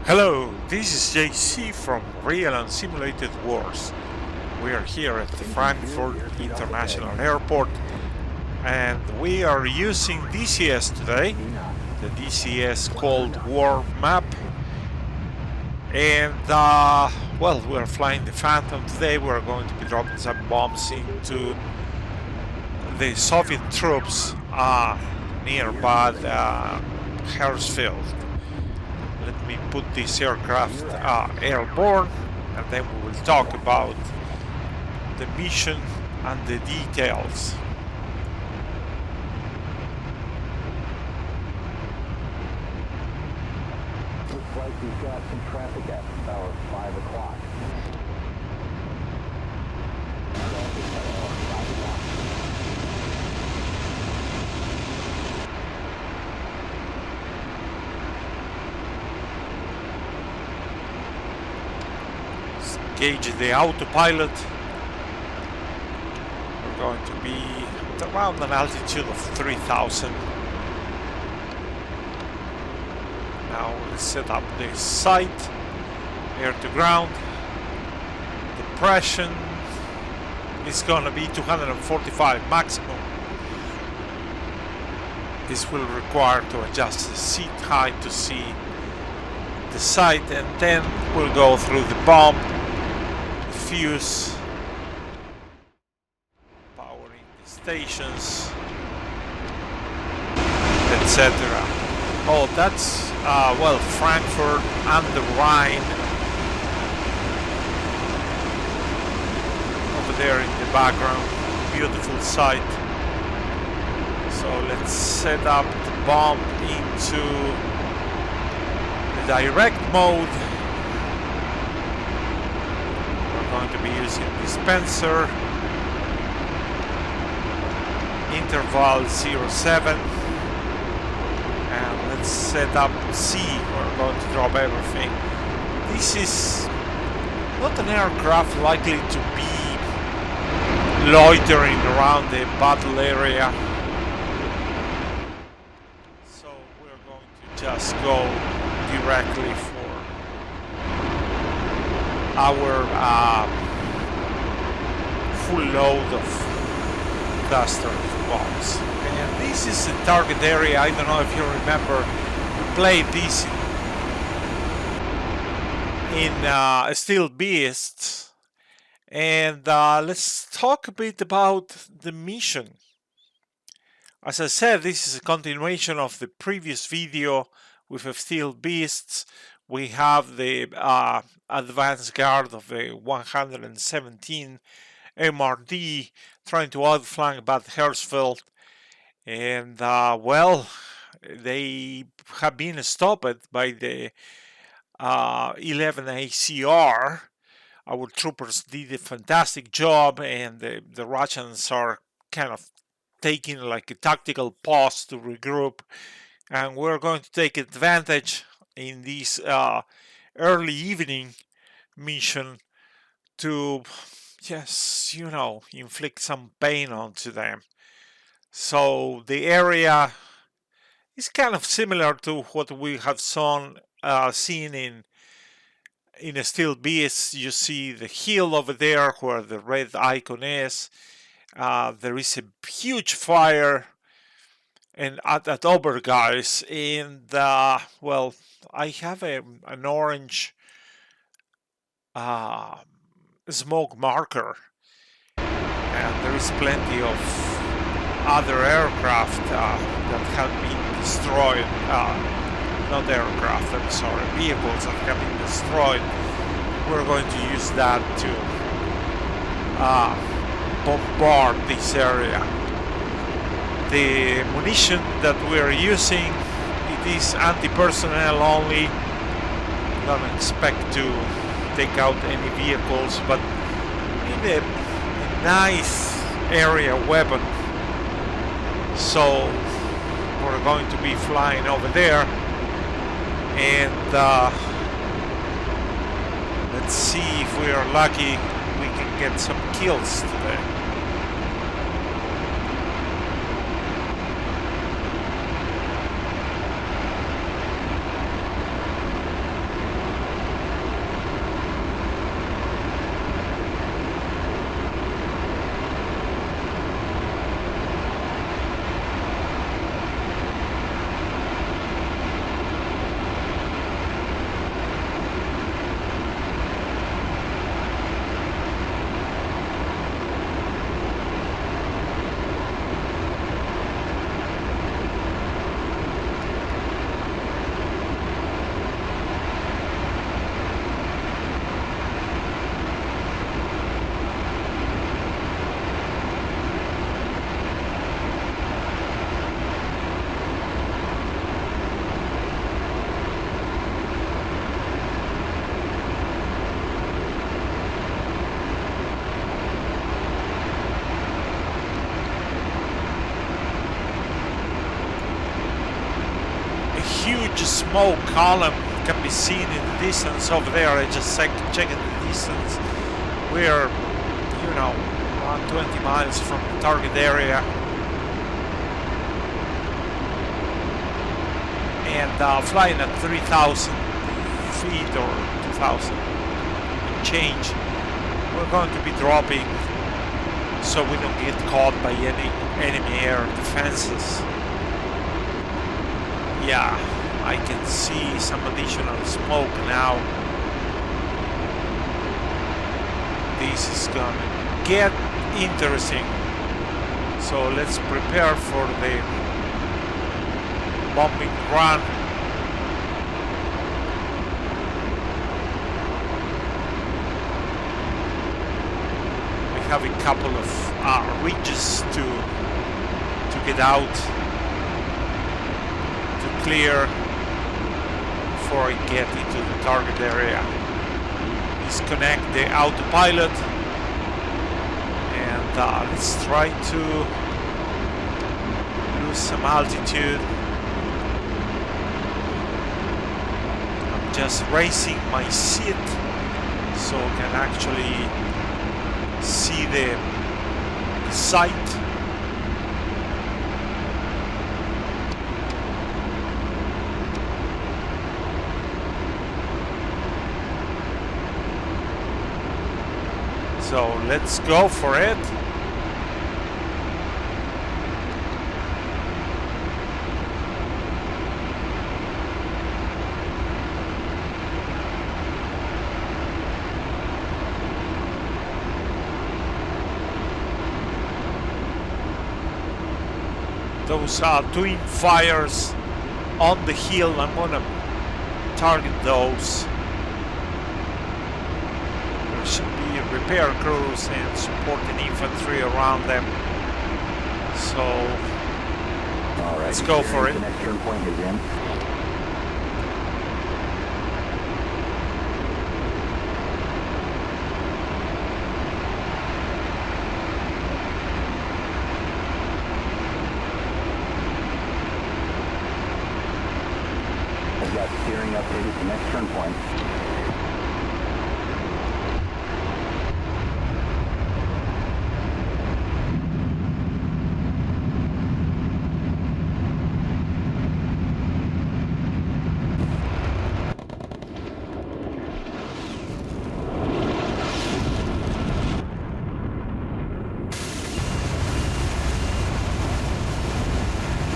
Hello, this is JC from Real and Simulated Wars. We are here at the Frankfurt International Airport and we are using DCS today, the DCS Cold War map. And well, we're flying the Phantom today. We're going to be dropping some bombs into the Soviet troops nearby Hersfeld. Let me put this aircraft airborne, and then we will talk about the mission and the details. Looks like we've got some traffic at about 5 o'clock. Gauge the autopilot. We're going to be at around an altitude of 3,000. Now we'll set up the sight, air to ground. Depression is going to be 245 maximum. This will require to adjust the seat height to see the sight, and then we'll go through the bomb, fuse, powering the stations, etc. Oh, that's well, Frankfurt and the Rhine over there in the background. Beautiful sight. So let's set up the bomb into the direct mode. Going to be using dispenser, interval 07, and let's set up C. We're going to drop everything. This is not an aircraft likely to be loitering around the battle area, so we're going to just go directly for our full load of cluster bombs. And this is the target area. I don't know if you remember, we played this in Steel Beasts. And let's talk a bit about the mission. As I said, this is a continuation of the previous video with Steel Beasts. We have the advanced guard of the 117 MRD trying to outflank Bad Hersfeld, and well, they have been stopped by the 11 ACR. Our troopers did a fantastic job, and the Russians are kind of taking like a tactical pause to regroup, and we're going to take advantage in this early evening mission to just, you know, inflict some pain onto them. So the area is kind of similar to what we have seen in a Steel Beast. You see the hill over there where the red icon is. There is a huge fire and at Obergeist, and well, I have an orange smoke marker, and there is plenty of other aircraft that have been destroyed, not aircraft, I'm sorry, vehicles that have been destroyed. We're going to use that to bombard this area. The munition that we're using, it is anti-personnel only. Don't expect to take out any vehicles, but need a nice area weapon. So we're going to be flying over there, and let's see if we are lucky we can get some kills today. smoke column can be seen in the distance over there. I just checked the distance. We're, you know, around 20 miles from the target area. And flying at 3,000 feet or 2,000 change. We're going to be dropping so we don't get caught by any enemy air defenses. Yeah, I can see some additional smoke now. This is gonna get interesting. So let's prepare for the bombing run. We have a couple of ridges to get out, to clear before I get into the target area. Disconnect the autopilot and let's try to lose some altitude. I'm just raising my seat so I can actually see the sight. So let's go for it. Those are twin fires on the hill. I'm gonna target those. There should be repair crews and supporting infantry around them. So All right, let's go for it. The next turn point is in. I've got steering updated to next turn point.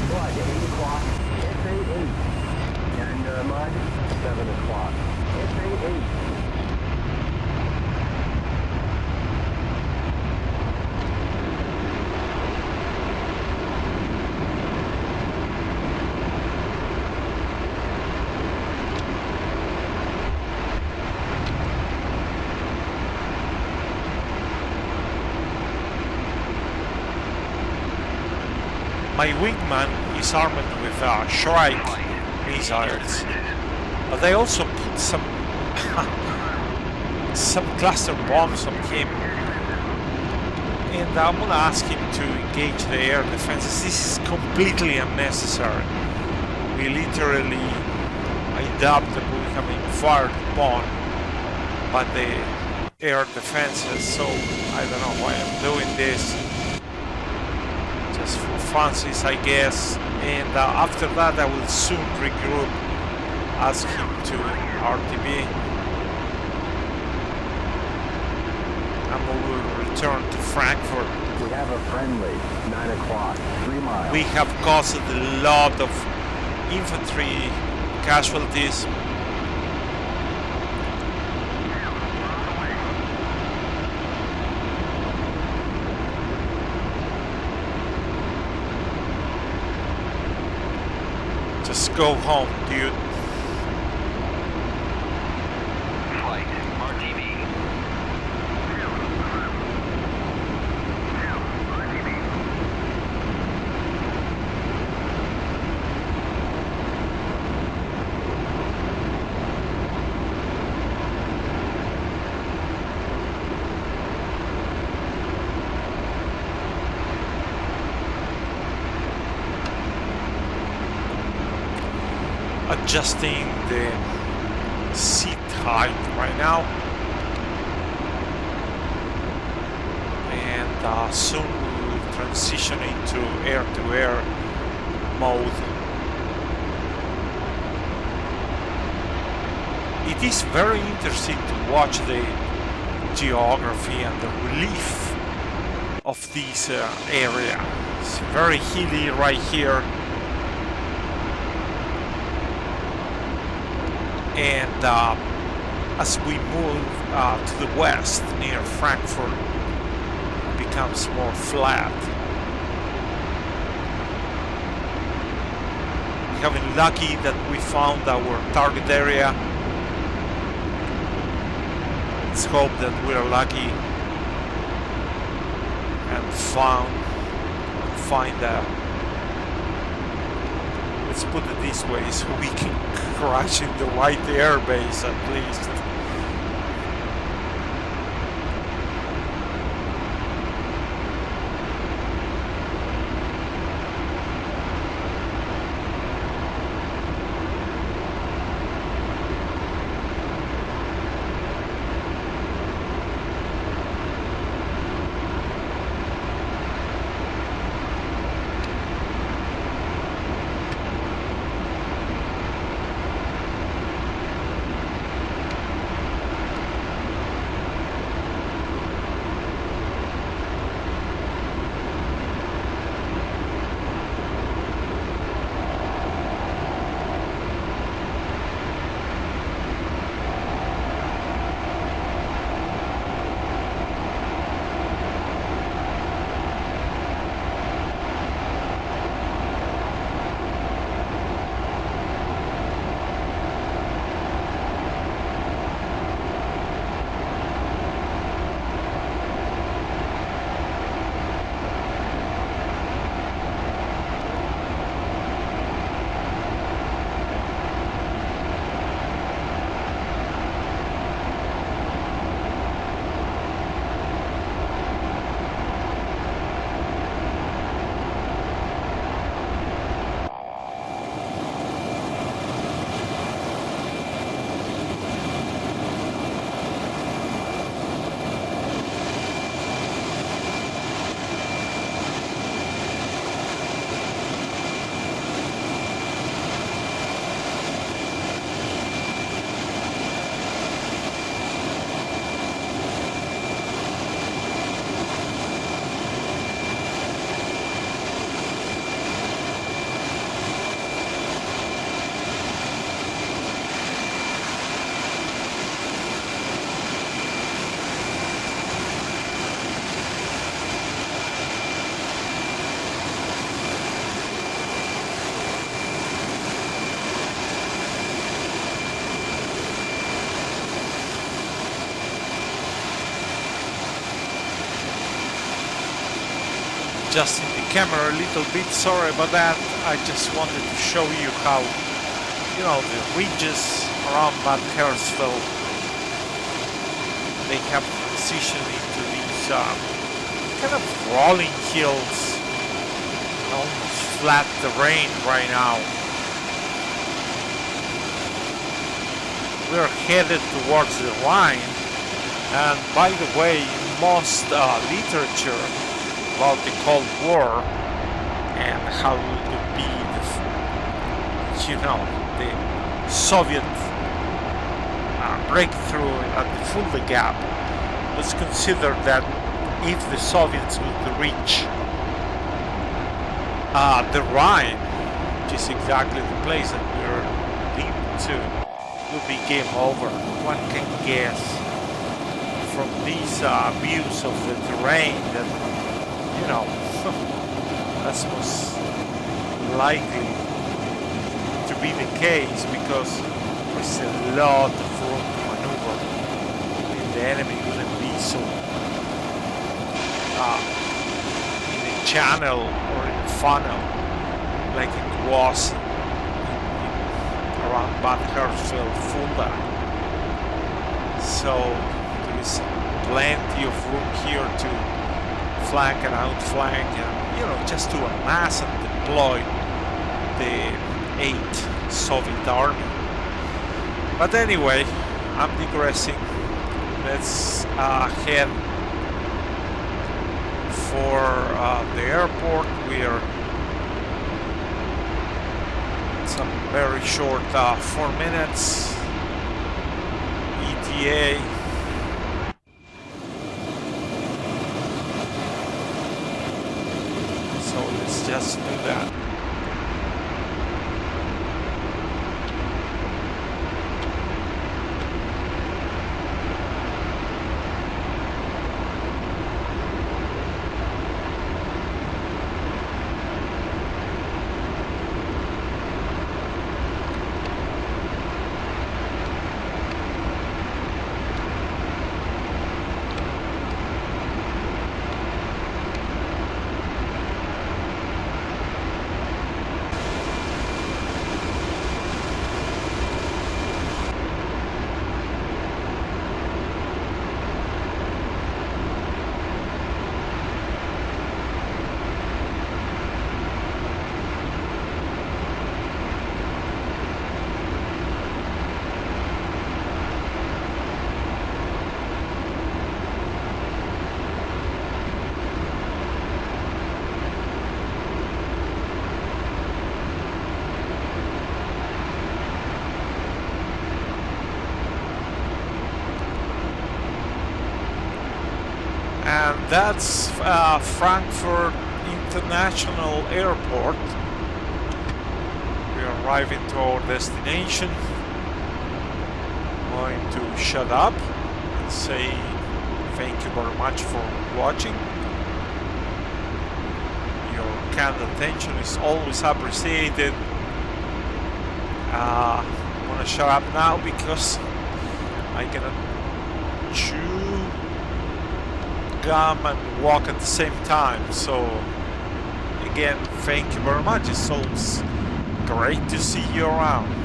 Blood, 8 o'clock. SA8. And mud, 7 o'clock. SA8. My wingman is armed with Shrike missiles, but they also put some cluster bombs on him, and I'm gonna ask him to engage the air defenses. This is completely unnecessary. We literally adaptable having fired upon by the air defenses, so I don't know why I'm doing this. Just for funsies, I guess. And after that I will soon regroup, ask him to RTB, and we will return to Frankfurt. We have a friendly, 9 o'clock, 3 miles. We have caused a lot of infantry casualties. Just go home, dude. Flight RTB. adjusting the seat height right now, and soon we will transition into air-to-air mode. It is very interesting to watch the geography and the relief of this area. It's very hilly right here, and as we move to the west near Frankfurt, it becomes more flat. We have been lucky that we found our target area. Let's hope that we're lucky and find let's put it this way, so we can crash in the right airbase at least. Adjusting the camera a little bit, sorry about that. I just wanted to show you how, you know, the ridges around Bad Hersfeld, they have transitioned into these kind of rolling hills, almost flat terrain right now. We're headed towards the Rhine, and by the way, most literature about the Cold War and how it would be the Soviet breakthrough at the Fulda Gap was considered that if the Soviets would reach the Rhine, which is exactly the place that we're leading to, it would be game over. One can guess from these views of the terrain that, you know, that's most likely to be the case, because there's a lot of room to maneuver and the enemy wouldn't be so in a channel or in a funnel like it was around Bad Hersfeld, Fulda. So there is plenty of room here to flank and outflank, and, you know, just to amass and deploy the 8 Soviet army. But anyway, I'm digressing. Let's head for the airport. We're some very short 4 minutes ETA. So let's just do that. And that's Frankfurt International Airport. We are arriving to our destination. I'm going to shut up and say thank you very much for watching. Your kind attention is always appreciated. I'm gonna shut up now because I cannot chew gum and walk at the same time. So again, thank you very much. It's always great to see you around.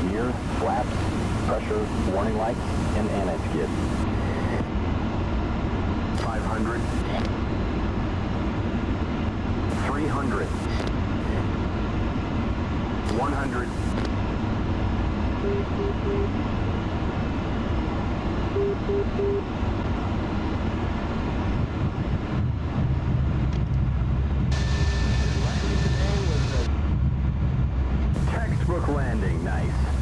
Gear, flaps, pressure, warning lights, and annex kit. 500. 300. 100. Textbook landing, nice.